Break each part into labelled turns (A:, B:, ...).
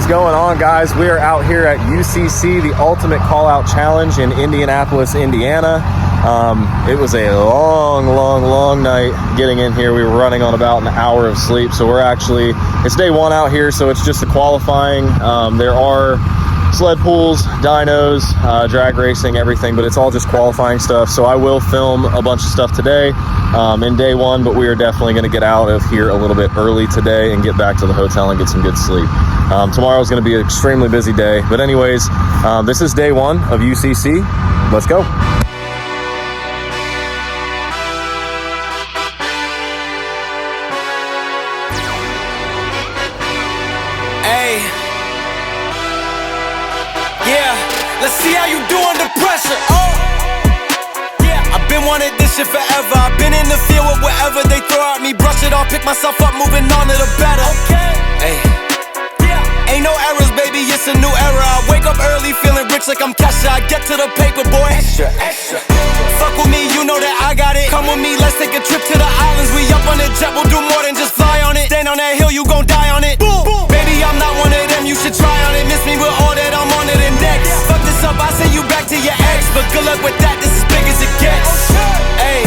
A: is going on, guys? We are out here at UCC, the Ultimate Callout Challenge in Indianapolis, Indiana. It was a long night getting in here. We were running on about an hour of sleep, so it's day one out here, so it's just the qualifying. There are sled pulls, dynos, drag racing, everything, but it's all just qualifying stuff. So I will film a bunch of stuff today in day one, but we are definitely going to get out of here a little bit early today and get back to the hotel and get some good sleep. Tomorrow is going to be an extremely busy day, but anyways, this is day one of UCC. Let's go.
B: Let's see how you do under pressure. Yeah, I've been wanting this shit forever. I've been in the field with whatever they throw at me. Brush it off, pick myself up, moving on to the better. Hey, yeah, ain't no errors, baby, it's a new era. I wake up early, feeling rich like I'm Kesha. I get to the paper, boy. Extra. Fuck with me, you know that I got it. Come with me, let's take a trip to the islands. We up on the jet, we'll do more than just fly on it. Stand on that hill, you gon' die on it. Boom. Baby, I'm not one of them, you should try on it. Miss me with all that, I'm on it and next. Fuck this up, I send you back to your ex. But good luck with that, this is big as it gets. Hey,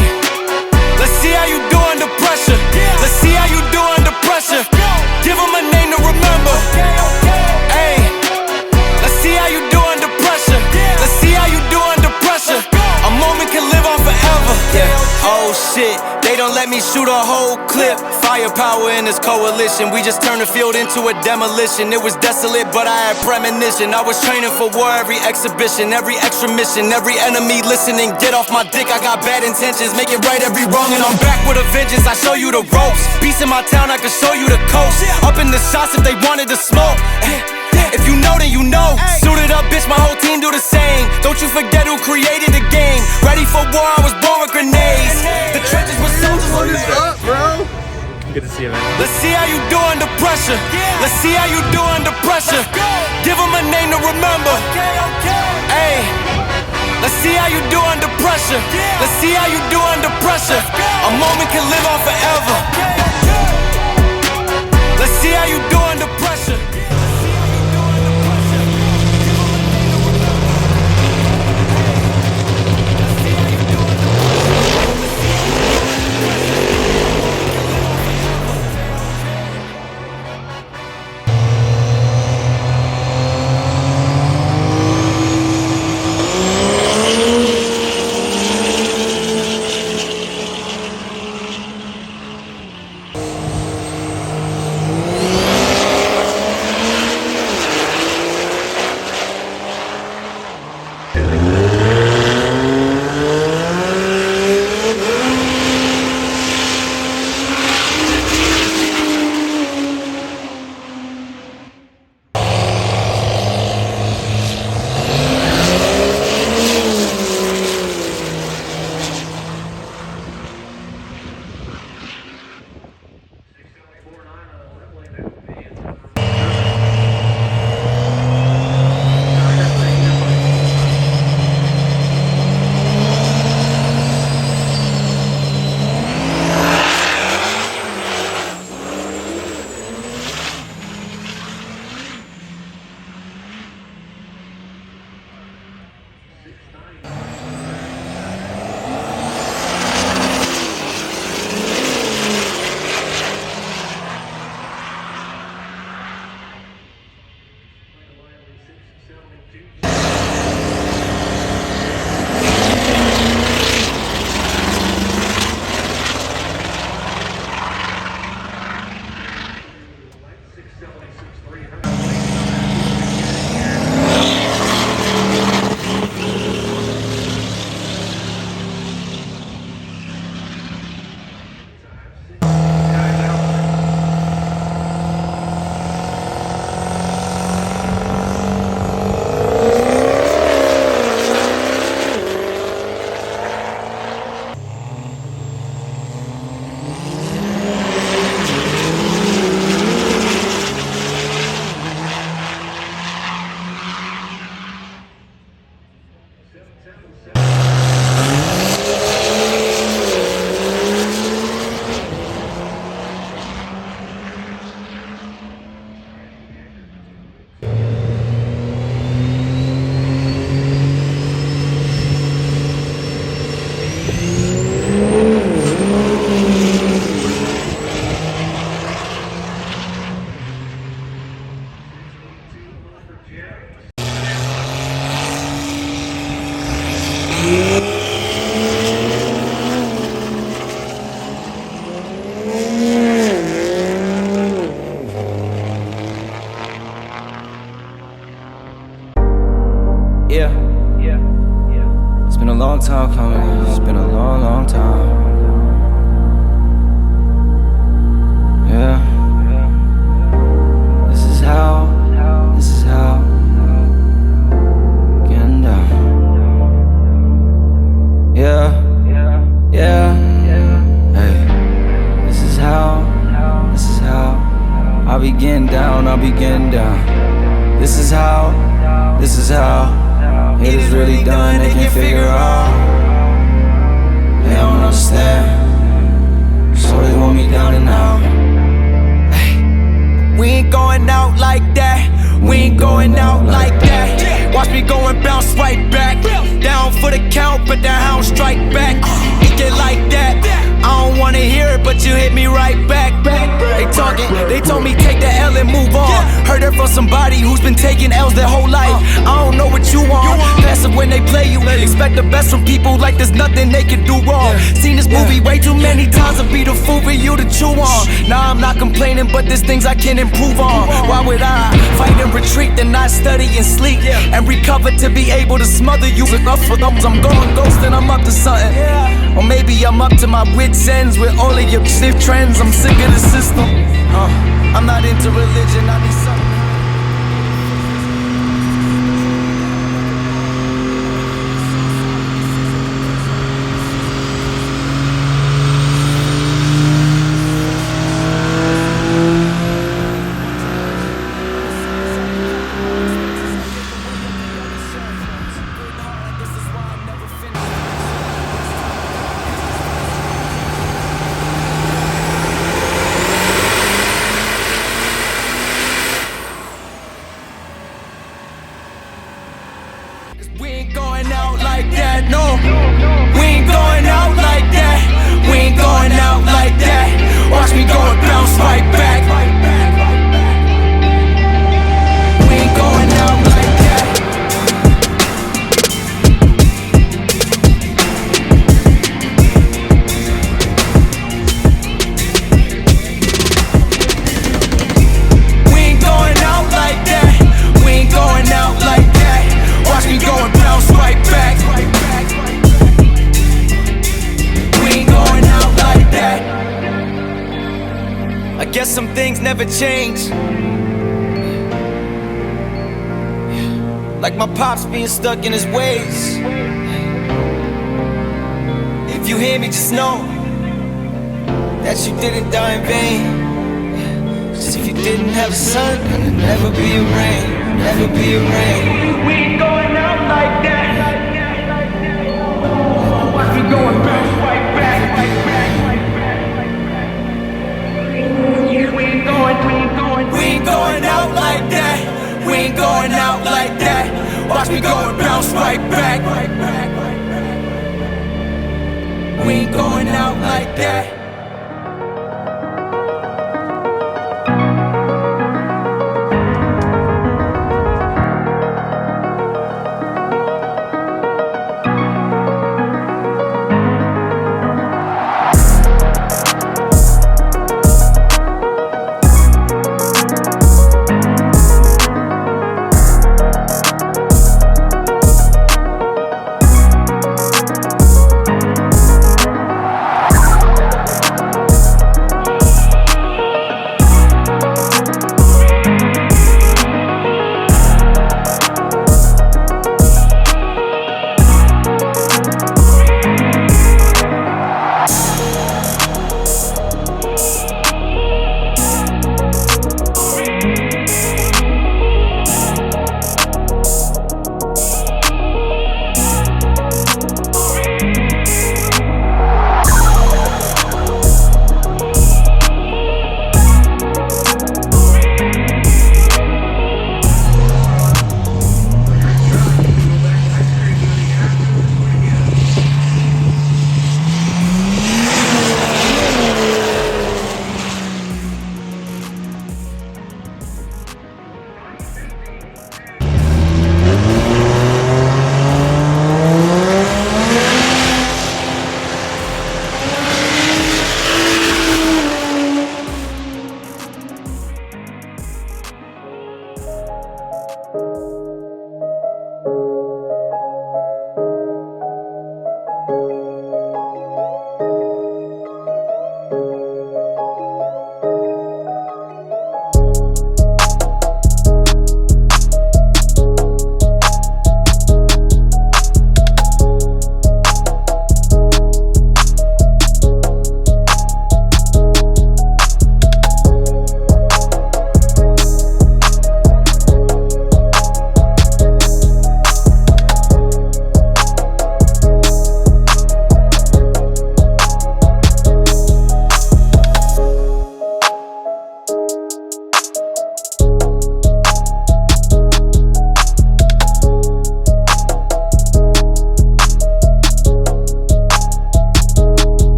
B: let's see how you do under pressure. Let's see how you do under pressure. Give them a name to remember. Hey, let's see how you do under pressure. Let's see how you do under pressure. A moment can live on forever. Yeah. Oh shit, they don't let me shoot a whole clip. Firepower in this coalition. We just turned the field into a demolition. It was desolate, but I had premonition. I was training for war, every exhibition, every extra mission, every enemy listening. Get off my dick, I got bad intentions. Make it right every wrong, and I'm back with a vengeance. I show you the ropes. Peace in my town, I can show you the coast. Up in the shots if they wanted to smoke. If you know, then you know. Suited up, bitch, my whole team do the same. Don't you forget who created the game. Ready for war, I was born with grenades. The trenches were soldiers.
C: What is up, bro?
A: Good to see you, man.
B: Let's see how you do under pressure. Let's see how you do under pressure. Give them a name to remember. Hey, let's see how you do under pressure. Let's see how you do under pressure. A moment can live on forever. Let's see how you do under pressure.
C: long time coming, it's been a long, long time. Yeah. This is how, getting down. Yeah, yeah, hey. This is how, I'll be getting down, This is how, haters really done, they can't figure out. They don't understand, so they want me down and out.
B: We ain't going out like that. We ain't going out like that. Watch me go and bounce right back. Down for the count, but the hound strike back. It get like that. I don't wanna hear it, but you hit me right back. They talking, they told me take the L and move on. Heard it from somebody who's been taking L's their whole life. I don't know what you want. Passive when they play you. Expect the best from people like there's nothing they can do wrong. Seen this movie way too many times to be the fool for you to chew on. Nah, I'm not complaining, but there's things I can improve on. Why would I fight and retreat, then not study and sleep and recover to be able to smother you? Enough for them, I'm going ghost and I'm up to something. Or maybe I'm up to my wits' ends with all of your stiff trends. I'm sick of the system. I'm not into religion, I need something. We ain't going out like that, no. We ain't going out like that. We ain't going out like that. Watch me go and bounce right back. We ain't going out like that. We ain't going out like that. We ain't going out like that. Watch me go and bounce right back. We ain't going out like that. I guess some things never change. Like my pops being stuck in his ways. If you hear me, just know that you didn't die in vain. Cause if you didn't have a sun, then there'd never be a rain. Never be a rain. We ain't going out like that. Watch me go and bounce right back. We ain't going out like that. We ain't going out like that. Watch me go and bounce right back. We ain't going out like that.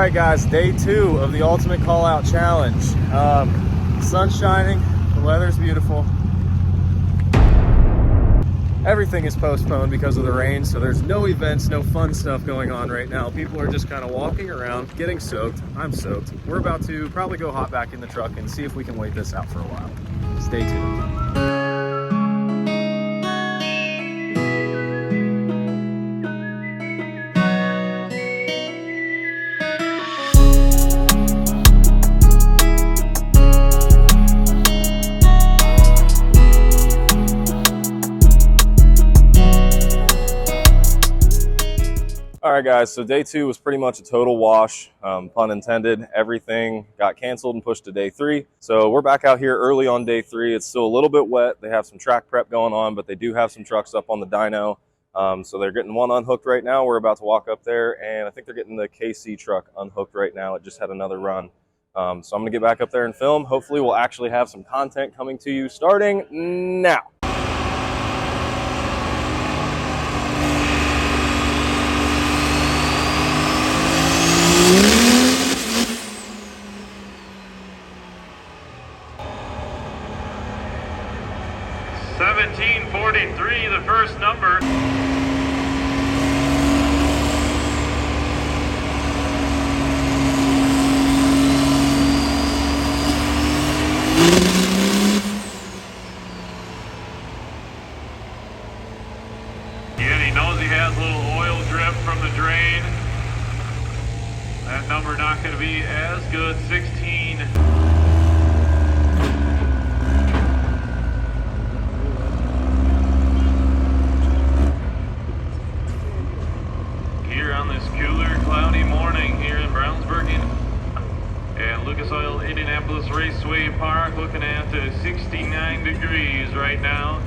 A: right, guys, day 2 of the Ultimate Callout Challenge. Sun's shining, the weather's beautiful. Everything is postponed because of the rain, so there's no events, no fun stuff going on right now. People are just kind of walking around, getting soaked. I'm soaked. We're about to probably go hop back in the truck and see if we can wait this out for a while. Stay tuned. All right, guys, so day 2 was pretty much a total wash, pun intended. Everything got canceled and pushed to day 3. So we're back out here early on day 3. It's still a little bit wet. They have some track prep going on, but they do have some trucks up on the dyno. So they're getting one unhooked right now. We're about to walk up there, and I think they're getting the KC truck unhooked right now. It just had another run. So I'm gonna get back up there and film. Hopefully we'll actually have some content coming to you starting now.
D: $17.43, the first number. Yeah, he knows he has a little oil drip from the drain. That number not going to be as good, 16. On this cooler, cloudy morning here in Brownsburg, and Lucas Oil Indianapolis Raceway Park, looking at 69 degrees right now.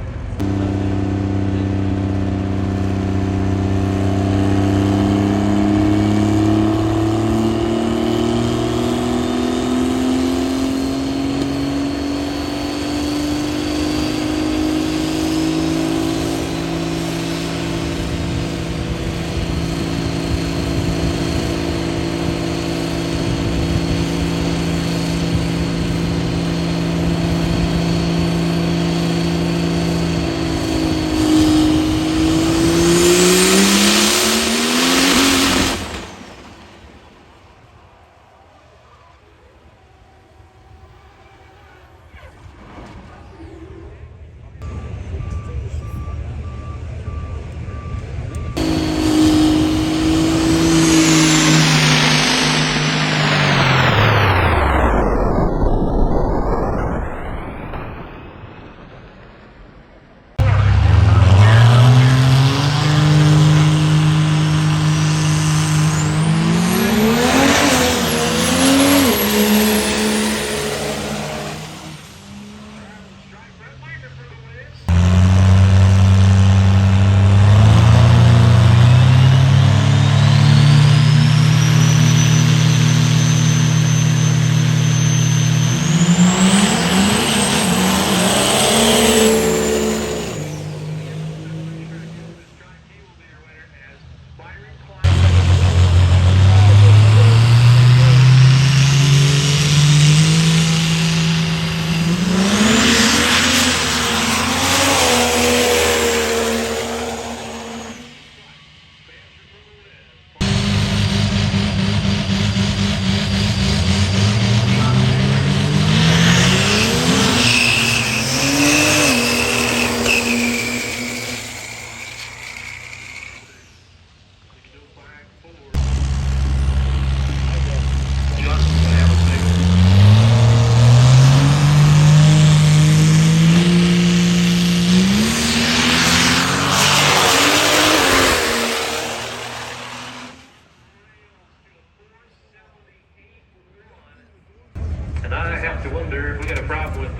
E: And I have to wonder if we got a problem with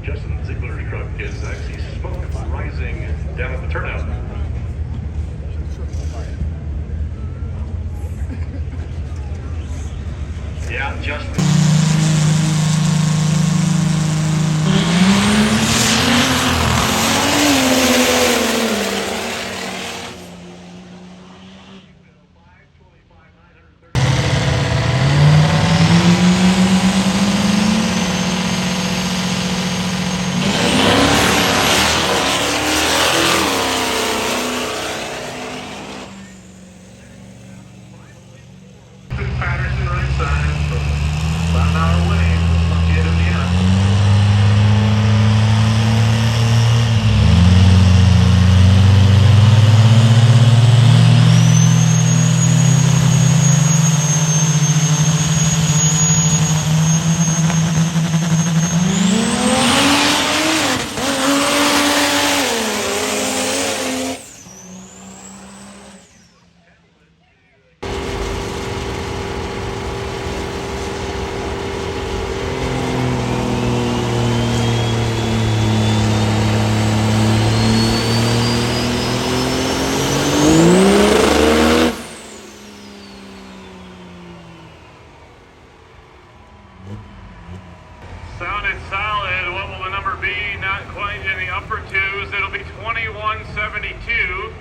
E: Justin Ziegler's truck is actually smoke rising down at the turnout. Yeah, Justin. Patterson right side, so about an hour away from Lafayette, Indiana.
D: Sounded solid. What will the number be? Not quite in the upper twos. It'll be 2172.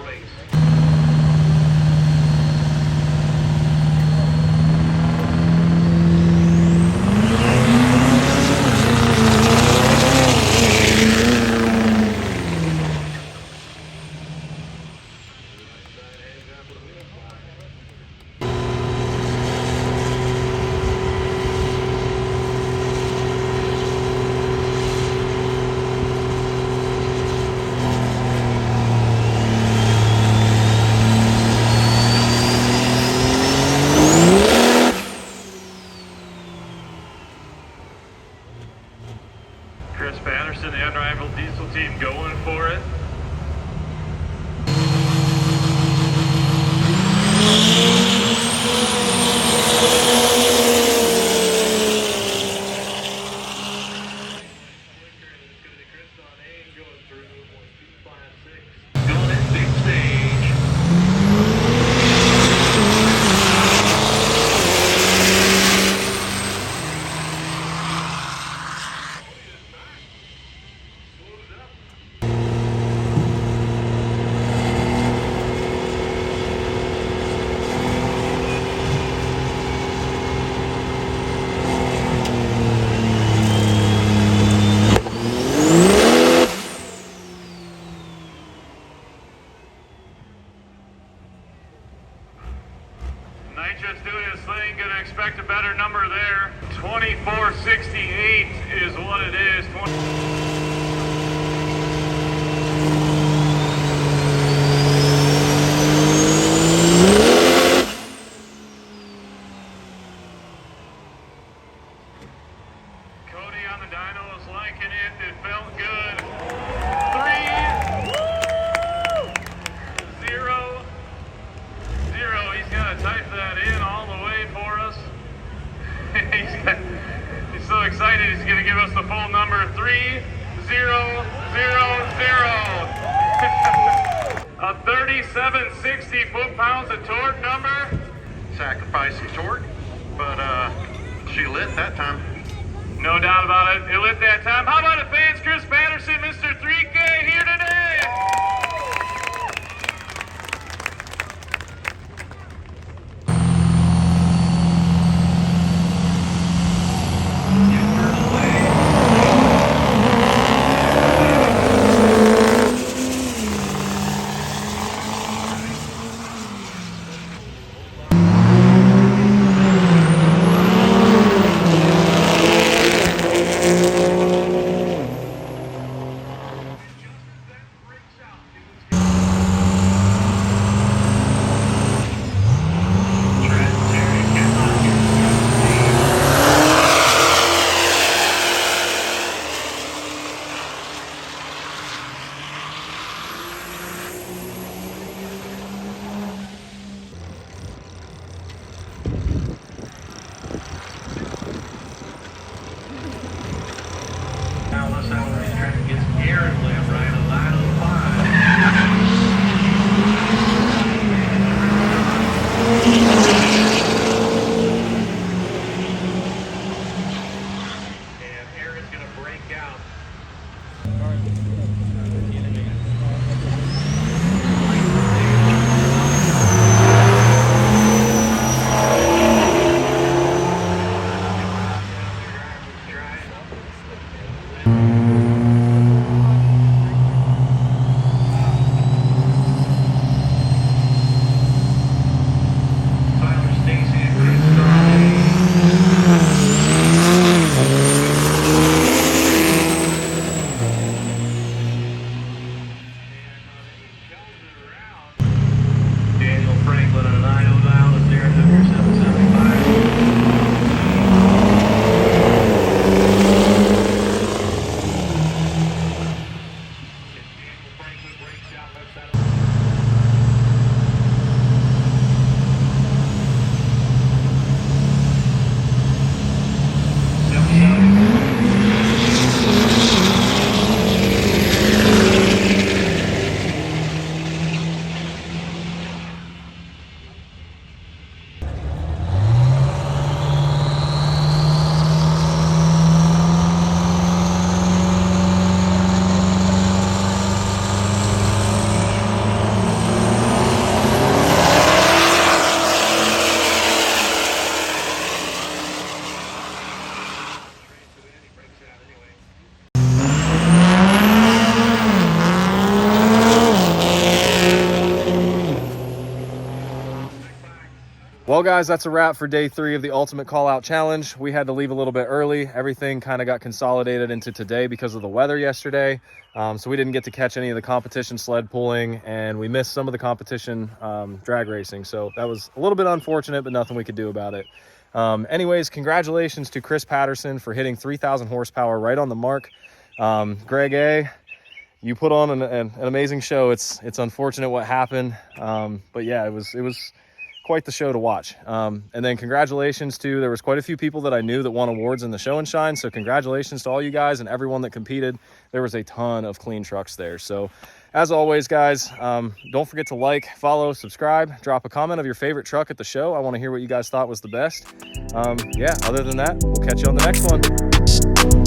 E: race.
D: Chris Patterson, the unrivaled diesel team, going for it.
E: Going in deep stage.
D: Nitro's doing his thing, gonna expect a better number there. 2468 is what it is. Cody on the dyno was liking it. It felt good. 3-0. He's got to type that in all the way for us. He's so excited he's going to give us the full number 3000. A 3760 foot-pounds of torque number.
E: Sacrifice some torque, but she lit that time.
D: No doubt about it. It lit that time. How about it, fans? Chris Patterson, Mr. 3K here today.
A: Well, guys, that's a wrap for day 3 of the Ultimate Callout Challenge. We had to leave a little bit early. Everything kind of got consolidated into today because of the weather yesterday. So we didn't get to catch any of the competition sled pulling, and we missed some of the competition drag racing. So that was a little bit unfortunate, but nothing we could do about it. Anyways, congratulations to Chris Patterson for hitting 3,000 horsepower right on the mark. Greg A., you put on an amazing show. It's unfortunate what happened, but yeah, it was quite the show to watch. And then congratulations to, there was quite a few people that I knew that won awards in the show and shine. So congratulations to all you guys and everyone that competed. There was a ton of clean trucks there. So as always, guys, don't forget to like, follow, subscribe, drop a comment of your favorite truck at the show. I want to hear what you guys thought was the best. Yeah, other than that, we'll catch you on the next one.